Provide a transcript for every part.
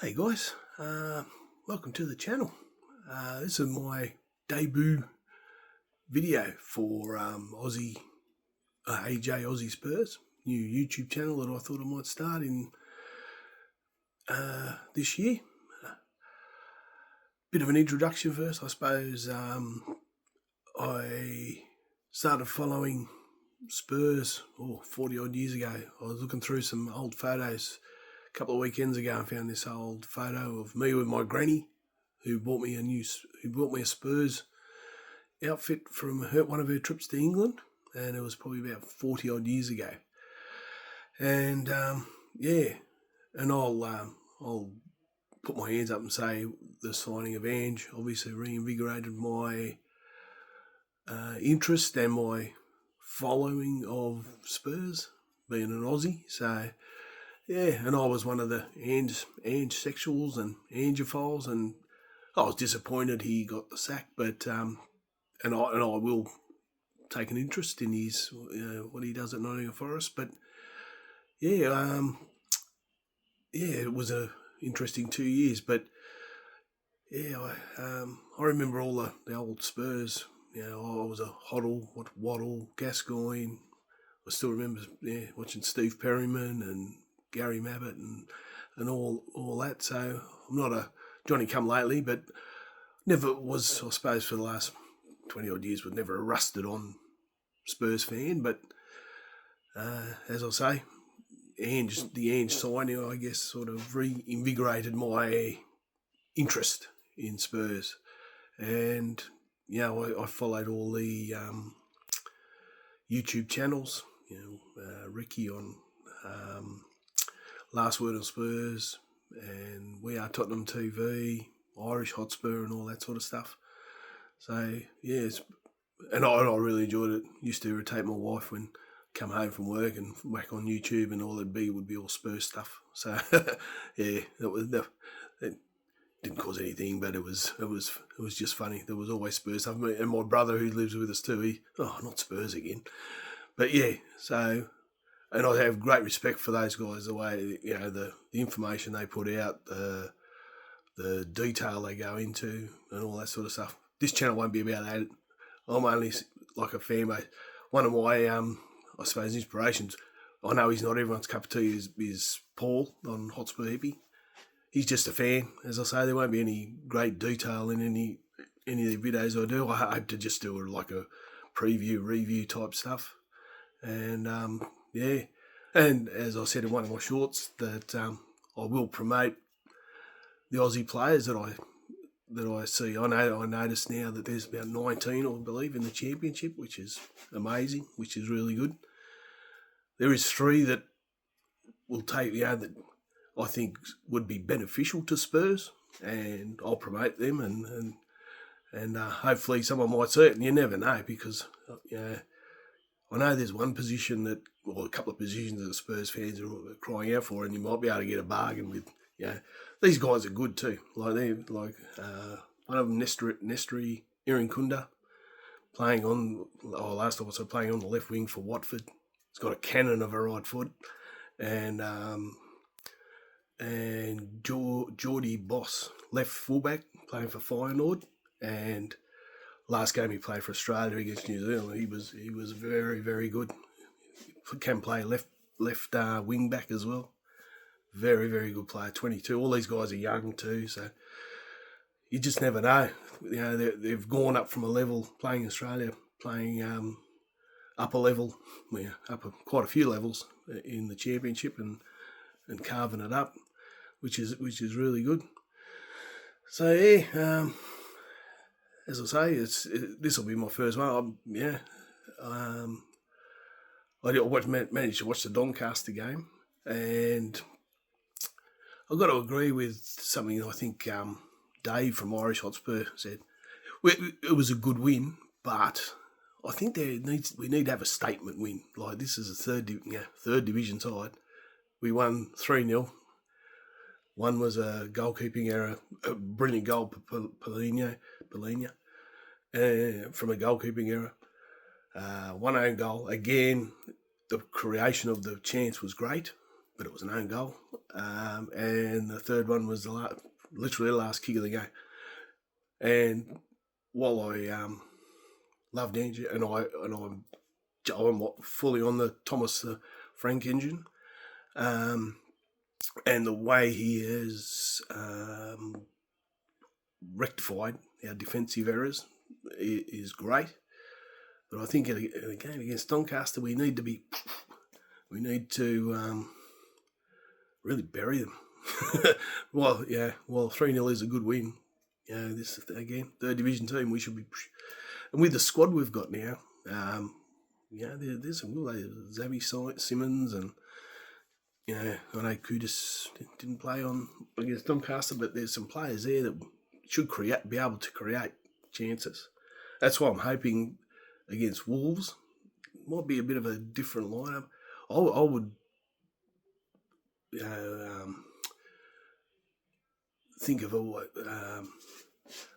Hey guys, welcome to the channel. This is my debut video for AJ Aussie Spurs, new YouTube channel that I thought I might start in this year. Bit of an introduction first, I suppose. I started following Spurs 40 odd years ago. I was looking through some old photos a couple of weekends ago and found this old photo of me with my granny, who bought me a Spurs outfit from one of her trips to England, and it was probably about 40 odd years ago. And and I'll put my hands up and say the signing of Ange obviously reinvigorated my interest and my following of Spurs, being an Aussie. So yeah, and I was one of the Ange sexuals and Angephiles, and I was disappointed he got the sack, but and I will take an interest in his what he does at Nottingham Forest. But yeah, it was a interesting 2 years. But yeah, I remember all the old Spurs. You know, I was a Hoddle, Waddle, Gascoigne. I still remember watching Steve Perryman and Gary Mabbott and all that. So I'm not a Johnny come lately, but never was, I suppose, for the last 20 odd years, was never a rusted on Spurs fan. But as I say, the Ange signing, I guess, sort of reinvigorated my interest in Spurs. And I followed all the YouTube channels. Ricky on Last Word on Spurs, and We Are Tottenham TV, Irish Hotspur, and all that sort of stuff. So yeah, and I really enjoyed it. Used to irritate my wife when I come home from work and whack on YouTube, and all it'd be would be all Spurs stuff. So yeah, it didn't cause anything, but it was just funny. There was always Spurs stuff, and my brother who lives with us too. Not Spurs again. But yeah, so. And I have great respect for those guys, the way, the information they put out, the detail they go into and all that sort of stuff. This channel won't be about that. I'm only like a fan base. One of my, I suppose, inspirations, I know he's not everyone's cup of tea, is Paul on Hotspur Hippie. He's just a fan. As I say, there won't be any great detail in any of the videos I do. I hope to just do like a preview, review type stuff. And yeah, and as I said in one of my shorts, that I will promote the Aussie players that I see. I noticed now that there's about 19, I believe, in the championship, which is amazing, which is really good. There is 3 that will take that I think would be beneficial to Spurs, and I'll promote them, and hopefully someone might see it. And you never know, because I know there's one position a couple of positions that the Spurs fans are crying out for, and you might be able to get a bargain with. These guys are good too. One of them, Nestri Irinkunda, playing on the left wing for Watford. He's got a cannon of a right foot, and Geordie Boss, left fullback, playing for Feyenoord, and last game he played for Australia against New Zealand, he was very, very good. Can play left wing back as well. Very, very good player. 22. All these guys are young too, so you just never know. They've gone up from a level playing in Australia, playing upper level, quite a few levels in the championship, and carving it up, which is really good. So yeah. As I say, this will be my first one. I managed to watch the Doncaster game, and I've got to agree with something I think Dave from Irish Hotspur said. It was a good win, but I think we need to have a statement win. Like, this is a third division side. We won 3-0. One was a goalkeeping error, a brilliant goal for Polina, from a goalkeeping error. One own goal. Again, the creation of the chance was great. but it was an own goal. And the third one was literally the last kick of the game. And while I loved Angie, and I'm fully on the Thomas Frank engine, and the way he has rectified our defensive errors is great. But I think in a game against Doncaster, we need to really bury them. Well, 3-0 is a good win. This again, third division team, we should be, and with the squad we've got now, there's some good players, Zavi Simmons, and I know Kudus didn't play on against Doncaster, but there's some players there that should be able to create chances. That's why I'm hoping against Wolves might be a bit of a different lineup. I would think of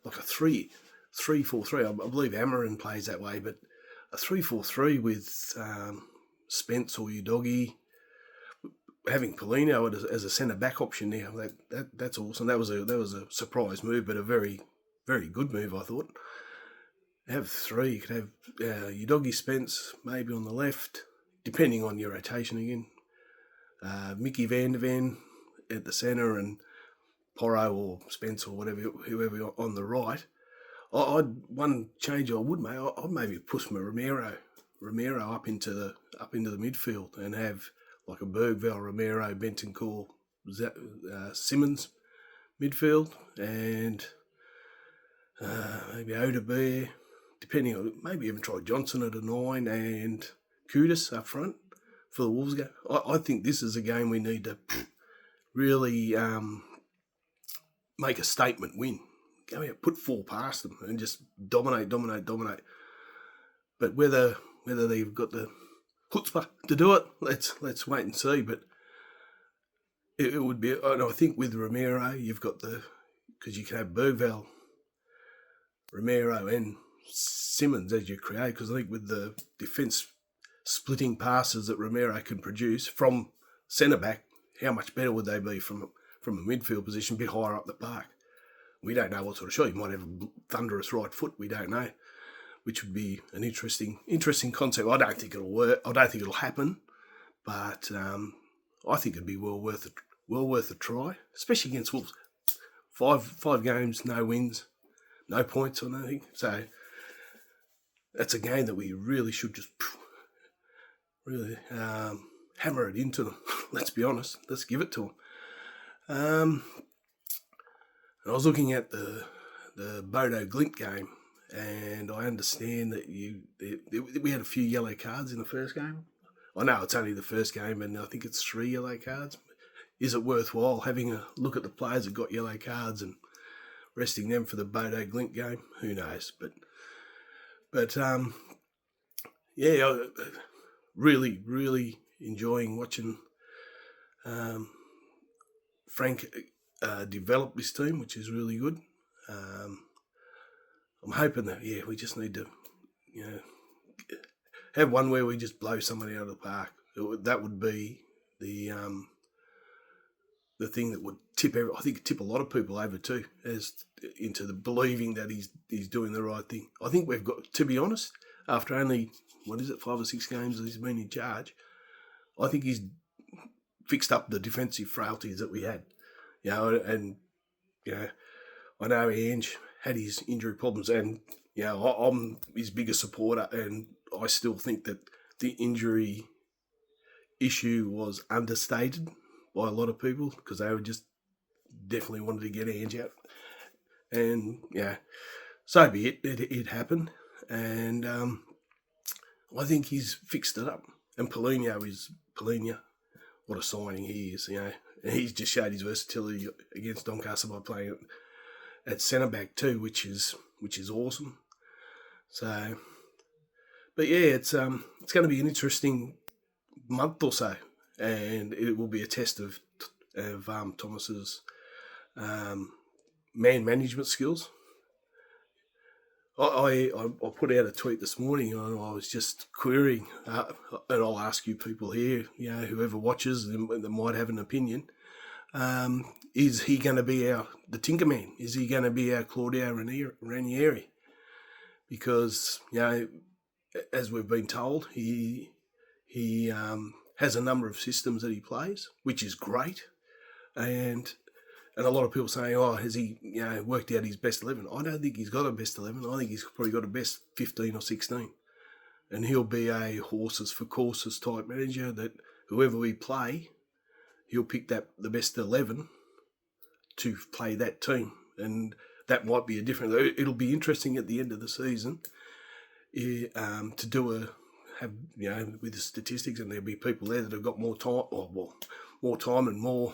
like a 3-4-3. I believe Amarin plays that way, but a 3-4-3 with Spence or Udogi, having Polino as a centre back option now. That's awesome. That was a surprise move, but a very, very good move, I thought. Have three. You could have Udogi, Spence maybe on the left, depending on your rotation again. Mickey Van der Ven at the centre, and Porro or Spence or whoever on the right. One change I would make. I'd maybe push my Romero up into the midfield and have like a Bergville, Romero, Bentancur, Simmons midfield, and maybe Odebear, depending on, maybe even try Johnson at a 9 and Kudus up front for the Wolves game. I think this is a game we need to really make a statement win. Go out, put 4 past them and just dominate. But whether they've got the chutzpah to do it, let's wait and see. But it would be, and I think with Romero, you've got because you can have Bergville, Romero and Simmons as you create, because I think with the defence splitting passes that Romero can produce from centre-back, how much better would they be from a midfield position a bit higher up the park? We don't know what sort of shot. He might have a thunderous right foot. We don't know, which would be an interesting concept. I don't think it'll work. I don't think it'll happen, but I think it'd be well worth a try, especially against Wolves. Five games, no wins, no points or nothing. So that's a game that we really should just really hammer it into them. Let's be honest. Let's give it to them. I was looking at the Bodo Glint game, and I understand that we had a few yellow cards in the first game. I know it's only the first game, and I think it's 3 yellow cards. Is it worthwhile having a look at the players that got yellow cards and resting them for the Bodo Glint game? Who knows? But really, really enjoying watching Frank develop this team, which is really good. I'm hoping that we just need to have one where we just blow somebody out of the park. That would be the thing that would tip a lot of people over too, as into the believing that he's doing the right thing. I think we've got, to be honest, after only 5 or 6 games he's been in charge, I think he's fixed up the defensive frailties that we had. I know Ange had his injury problems, and I'm his biggest supporter, and I still think that the injury issue was understated by a lot of people, because they were just definitely wanted to get Ange out, and so be it. It happened, and I think he's fixed it up. And Polino, what a signing he is, And he's just showed his versatility against Doncaster by playing at centre back too, which is awesome. So, but it's going to be an interesting month or so, and it will be a test of Thomas's man management skills. I put out a tweet this morning and I was just querying, and I'll ask you people here, whoever watches that might have an opinion, is he going to be the Tinkerman? Is he going to be our Claudio Ranieri? Because, as we've been told, he has a number of systems that he plays, which is great. And a lot of people saying, has he worked out his best 11? I don't think he's got a best 11. I think he's probably got a best 15 or 16. And he'll be a horses for courses type manager that whoever we play, he'll pick the best 11 to play that team. And that might be it'll be interesting at the end of the season to do with the statistics, and there'll be people there that have got more time, more time and more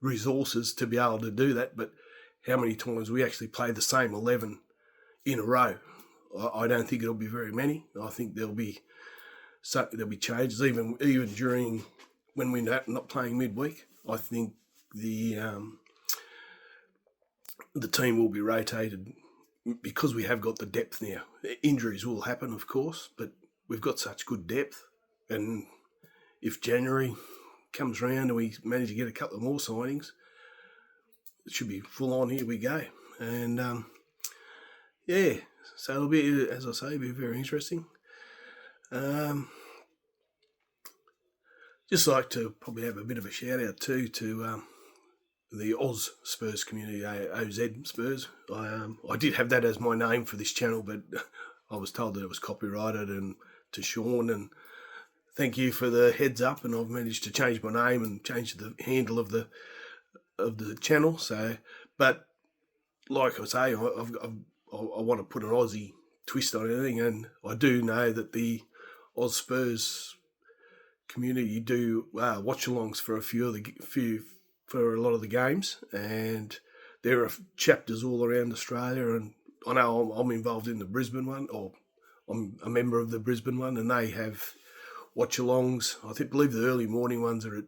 resources to be able to do that. But how many times we actually play the same 11 in a row? I don't think it'll be very many. I think there'll be changes even during when we're not playing midweek. I think the team will be rotated because we have got the depth now. Injuries will happen, of course, but we've got such good depth. And if January comes round and we manage to get a couple of more signings, it should be full on. Here we go. And so it'll be, as I say, be very interesting. Just like to probably have a bit of a shout out too to the Oz Spurs community, OZ Spurs. I did have that as my name for this channel, but I was told that it was copyrighted, and to Sean, and thank you for the heads up, and I've managed to change my name and change the handle of the channel. So, but like I say, I want to put an Aussie twist on anything, and I do know that the Oz Spurs community do watch-alongs for for a lot of the games, and there are chapters all around Australia, and I know I'm involved in the Brisbane one, or I'm a member of the Brisbane one, and they have watch-alongs. I believe the early morning ones are at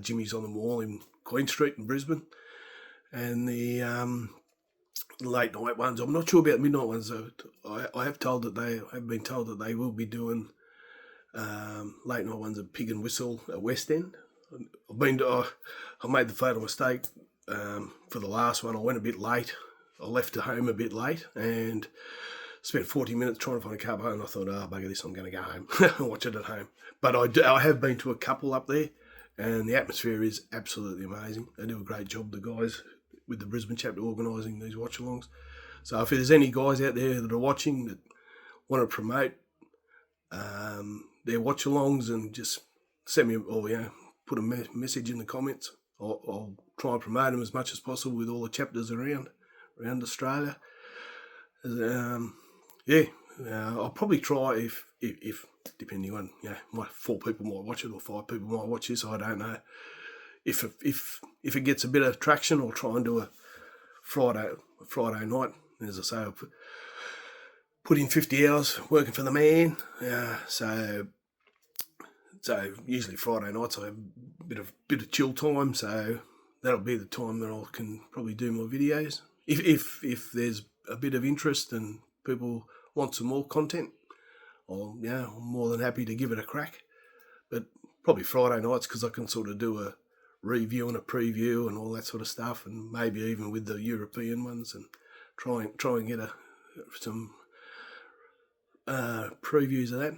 Jimmy's on the Mall in Queen Street in Brisbane, and the late night ones, I'm not sure about the midnight ones. I have been told that they will be doing late night ones at Pig and Whistle at West End. I made the fatal mistake for the last one. I went a bit late. I left home a bit late and spent 40 minutes trying to find a cab home. I thought, bugger this, I'm going to go home and watch it at home. But I have been to a couple up there, and the atmosphere is absolutely amazing. They do a great job, the guys with the Brisbane chapter organising these watch-alongs. So if there's any guys out there that are watching that want to promote their watch-alongs, and just send me, put a message in the comments. I'll try and promote them as much as possible with all the chapters around Australia. I'll probably try if depending on 4 people might watch it or 5 people might watch this. I don't know. If it gets a bit of traction, I'll try and do a Friday night. As I say, I'll put in 50 hours working for the man. So usually Friday nights I have a bit of chill time, so that'll be the time that I can probably do my videos. If there's a bit of interest and people want some more content, I'm more than happy to give it a crack. But probably Friday nights, because I can sort of do a review and a preview and all that sort of stuff, and maybe even with the European ones, and try and get some previews of that.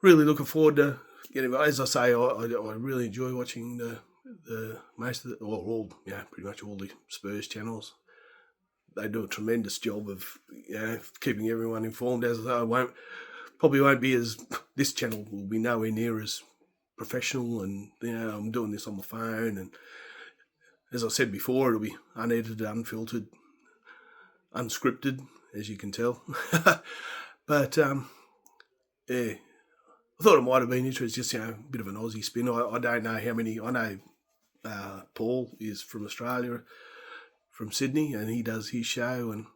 Really looking forward to getting. As I say, I really enjoy watching the most of pretty much all the Spurs channels. They do a tremendous job of keeping everyone informed. As I say, probably won't be as, this channel will be nowhere near as professional, and I'm doing this on my phone, and as I said before, it'll be unedited, unfiltered, unscripted, as you can tell. But I thought it might have been interesting, just a bit of an Aussie spin. I don't know how many. I know Paul is from Australia, from Sydney, and he does his show, and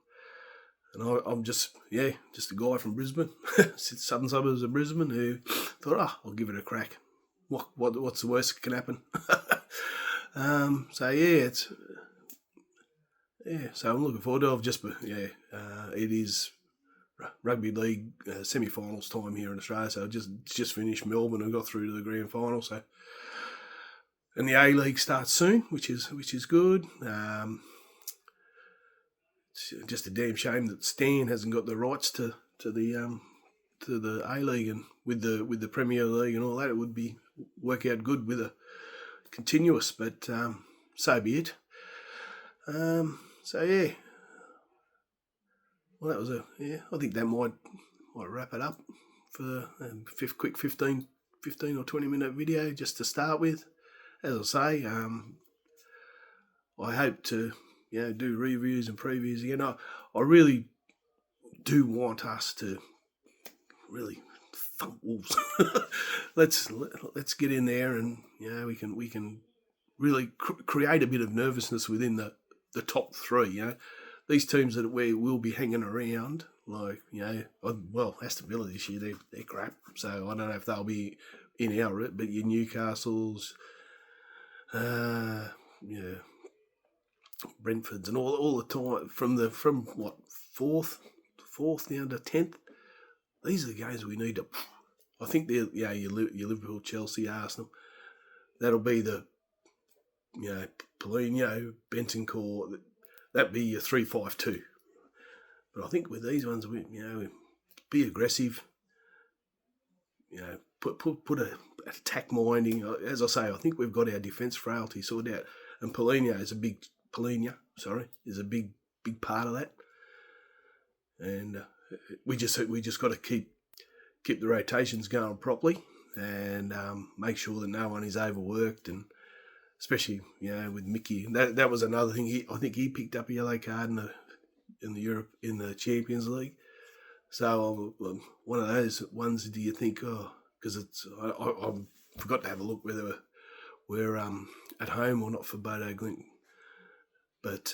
I'm just a guy from Brisbane, southern suburbs of Brisbane, who thought, I'll give it a crack. What's the worst that can happen? yeah, so I'm looking forward to it. It is rugby league semi-finals time here in Australia. So just finished Melbourne and got through to the grand final. So, and the A League starts soon, which is good. It's just a damn shame that Stan hasn't got the rights to the A League, and with the Premier League and all that, it would work out good with a continuous. But so be it. So yeah. Well, that was I think that might wrap it up for a quick 15 or 20-minute video just to start with. As I say, I hope to do reviews and previews again. I really do want us to really thump Wolves. let's get in there, and we can really create a bit of nervousness within the top three. These teams that we will be hanging around, like, Aston Villa this year, they're crap. So I don't know if they'll be in our route, but your Newcastles, Brentfords, and all the time from what fourth down to 10th. These are the games we need to. I think they're your Liverpool, Chelsea, Arsenal. That'll be the Paulinho, Bentancur. That'd be your 3-5-2. But I think with these ones, we be aggressive. Put an attack minding. As I say, I think we've got our defence frailty sorted out, and Paulinho is a big part of that. And we just got to keep the rotations going properly, and make sure that no one is overworked, and especially with Mickey. That was another thing. I think he picked up a yellow card in the Champions League. So one of those ones. Do you think? Because I forgot to have a look whether we're at home or not for Bodo Glint. But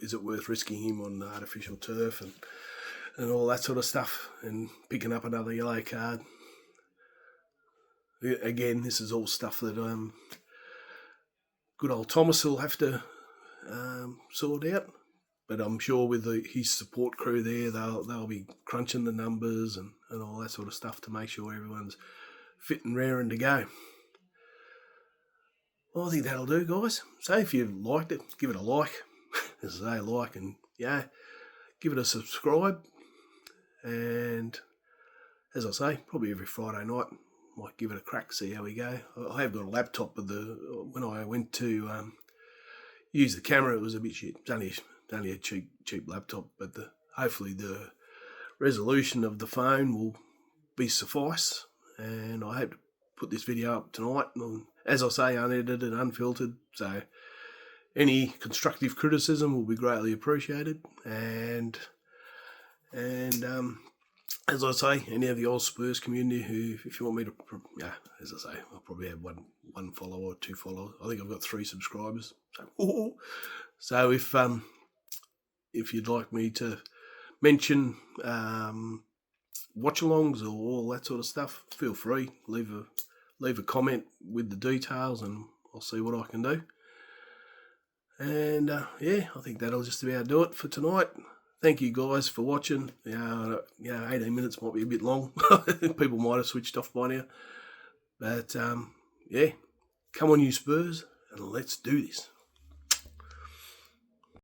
is it worth risking him on artificial turf and all that sort of stuff, and picking up another yellow card? Again, this is all stuff that good old Thomas will have to sort out. But I'm sure with his support crew there, they'll be crunching the numbers and all that sort of stuff to make sure everyone's fit and raring to go. Well, I think that'll do, guys. So if you liked it, give it a like. As I say, like, and give it a subscribe. And as I say, probably every Friday night, might give it a crack, see how we go. I have got a laptop, but when I went to use the camera, it was a bit shit. It's only a cheap laptop, but hopefully the resolution of the phone will be suffice. And I hope to put this video up tonight. And as I say, unedited, unfiltered. So any constructive criticism will be greatly appreciated. And as I say, any of the old Spurs community who, if you want me to, as I say, I'll probably have one follower or 2 followers. I think I've got 3 subscribers. So if you'd like me to mention watch-alongs or all that sort of stuff, feel free. Leave a comment with the details, and I'll see what I can do. And I think that'll just about do it for tonight. Thank you guys for watching. 18 minutes might be a bit long. People might have switched off by now. But come on, you Spurs, and let's do this.